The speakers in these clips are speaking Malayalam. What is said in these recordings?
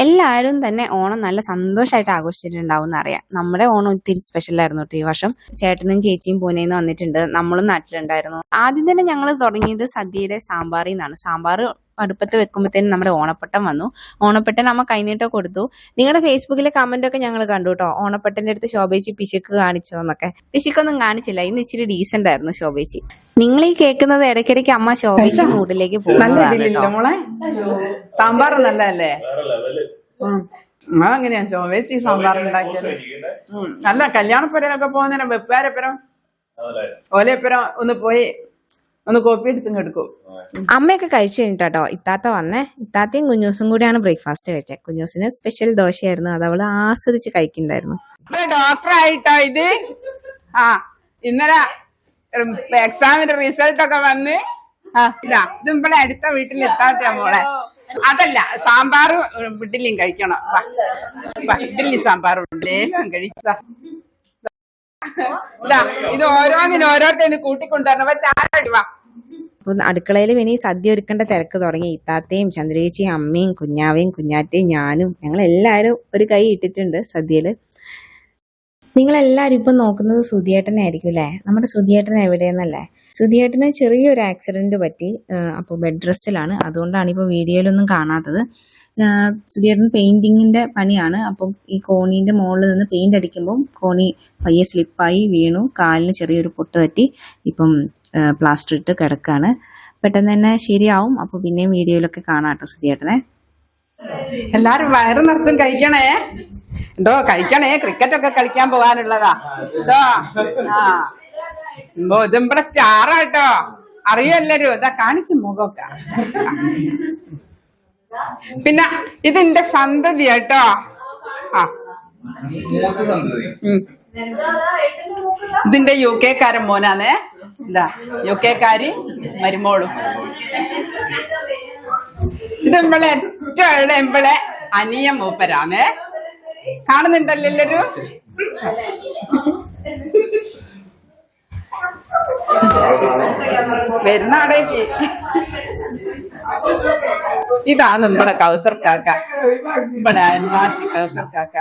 എല്ലാവരും തന്നെ ഓണം നല്ല സന്തോഷമായിട്ട് ആഘോഷിച്ചിട്ടുണ്ടാവും എന്നറിയാം. നമ്മുടെ ഓണം ഒത്തിരി സ്പെഷ്യലായിരുന്നു കേട്ടോ ഈ വർഷം. ചേട്ടനും ചേച്ചിയും പൂനെന്ന് വന്നിട്ടുണ്ട്, നമ്മളും നാട്ടിലുണ്ടായിരുന്നു. ആദ്യം തന്നെ ഞങ്ങൾ തുടങ്ങിയത് സദ്യയുടെ സാമ്പാറിൽ നിന്നാണ്. സാമ്പാർ അടുപ്പത്ത് വെക്കുമ്പോഴത്തേനും നമ്മുടെ ഓണപ്പട്ടം വന്നു. ഓണപ്പട്ടൻ അമ്മ കൈനീട്ടം കൊടുത്തു. നിങ്ങളുടെ ഫേസ്ബുക്കിലെ കമന്റ് ഒക്കെ ഞങ്ങൾ കണ്ടു കേട്ടോ. ഓണപ്പട്ടന്റെ അടുത്ത് ശോഭേച്ചി പിശുക്ക് കാണിച്ചോ എന്നൊക്കെ. പിശുക്കൊന്നും കാണിച്ചില്ല, ഇന്ന് ഇച്ചിരി ഡീസന്റ് ആയിരുന്നു ശോഭേച്ചി. നിങ്ങൾ ഈ കേൾക്കുന്നത് ഇടയ്ക്കിടയ്ക്ക് അമ്മ ശോഭേച്ചി മൂഡിലേക്ക് പോകുന്നതാണ്. സാമ്പാർ നല്ലതല്ലേ? അങ്ങനെയാ ശോഭേച്ചി സാമ്പാർ ഉണ്ടാക്കിയത്. നല്ല കല്യാണപ്പുരയിലൊക്കെ പോകുന്നതിന് വെപ്പാരപ്പുരം ഓലയപ്പുരം ഒന്ന് പോയി ഒന്ന് കോപ്പി അടിച്ചും എടുക്കും. അമ്മയൊക്കെ കഴിച്ചു കഴിഞ്ഞിട്ടോ ഇത്താത്ത വന്നേ. ഇത്താത്തയും കുഞ്ഞൂസും കൂടിയാണ് ബ്രേക്ക്ഫാസ്റ്റ് കഴിച്ചത്. കുഞ്ഞൂസിന് സ്പെഷ്യൽ ദോശയായിരുന്നു, അത് അവള് ആസ്വദിച്ച് കഴിക്കണ്ടായിരുന്നു. ഡോക്ടറായിട്ടോ ഇത്? ആ, ഇന്നലെ എക്സാമിന്റെ റിസൾട്ട് ഒക്കെ വന്ന് ഇതാ ഇത് ഇവിടെ അടുത്ത വീട്ടിൽ എത്താത്ത മോളെ. അതല്ല, സാമ്പാറും ഇഡ്ഡലിയും കഴിക്കണം. ഇഡ്ഡലി സാമ്പാറും ലേശം കഴിക്കുക. ഇത് ഓരോന്നിനും ഓരോരുത്തരും കൂട്ടിക്കൊണ്ടുവരണം. ചാടുവാ. അപ്പൊ അടുക്കളയിൽ ഇനി സദ്യ ഒരുക്കേണ്ട തിരക്ക് തുടങ്ങി. ഇത്താത്തയും ചന്ദ്രേച്ചിയും അമ്മയും കുഞ്ഞാവയും കുഞ്ഞാറ്റയും ഞാനും ഞങ്ങളെല്ലാവരും ഒരു കൈ ഇട്ടിട്ടുണ്ട് സദ്യയില്. നിങ്ങളെല്ലാവരും ഇപ്പം നോക്കുന്നത് സുധിയേട്ടനെ ആയിരിക്കും അല്ലേ? നമ്മുടെ സുധിയേട്ടൻ എവിടെയെന്നല്ലേ? സുധിയേട്ടന് ചെറിയൊരു ആക്സിഡന്റ് പറ്റി. അപ്പോൾ ബെഡ് റെസ്റ്റിലാണ്, അതുകൊണ്ടാണ് ഇപ്പോൾ വീഡിയോയിലൊന്നും കാണാത്തത്. സുധിയേട്ടൻ പെയിന്റിങ്ങിന്റെ പണിയാണ്. അപ്പം ഈ കോണീന്റെ മുകളിൽ നിന്ന് പെയിന്റ് അടിക്കുമ്പോൾ കോണി പയ്യെ സ്ലിപ്പായി വീണു, കാലിന് ചെറിയൊരു പൊട്ട് പറ്റി. ഇപ്പം പ്ലാസ്റ്റർ ഇട്ട് കിടക്കാണ്. പെട്ടെന്ന് തന്നെ ശരിയാവും. അപ്പൊ പിന്നെയും വീഡിയോയിലൊക്കെ കാണാം കേട്ടോ സുധിയേട്ടനെ. എല്ലാരും വയറ് നിറച്ചും കഴിക്കണേ എന്തോ, കഴിക്കണേ. ക്രിക്കറ്റ് ഒക്കെ കളിക്കാൻ പോകാനുള്ളതാ എന്തോ. ആ ഇതിവിടെ സ്റ്റാറാട്ടോ, അറിയല്ലരും. ഇതാ കാണിക്കും മുഖമൊക്കെ. പിന്നെ ഇതിന്റെ സന്തതി കേട്ടോ. ആ ഇതിന്റെ UK കാരൻ മോനാന്നേ. ഇതാ UK കാരി മരുമോളും. ഇത് നമ്മളെ ഏറ്റവും ഉള്ള എമ്പളെ അനിയ മൂപ്പരാന്നേ. കാണുന്നുണ്ടല്ലോ എല്ലാരും. വരുന്നാടേക്ക്. ഇതാണ് നമ്മുടെ കൗസർ കാക്ക, ഇവിടെ അയൽവാസി കൗസർ കാക്ക.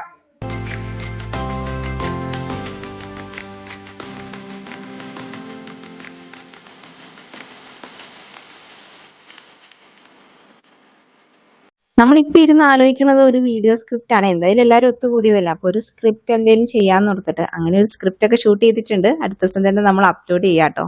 നമ്മളിപ്പോ ഇരുന്ന് ആലോചിക്കുന്നത് ഒരു വീഡിയോ സ്ക്രിപ്റ്റ് ആണ്. എന്തായാലും എല്ലാവരും ഒത്തുകൂടിയതല്ല, അപ്പൊ ഒരു സ്ക്രിപ്റ്റ് എന്തെങ്കിലും ചെയ്യാന്ന് ഓർത്തിട്ട് അങ്ങനെ ഒരു സ്ക്രിപ്റ്റ് ഒക്കെ ഷൂട്ട് ചെയ്തിട്ടുണ്ട്. അടുത്ത ദിവസം തന്നെ നമ്മൾ അപ്ലോഡ് ചെയ്യാട്ടോ.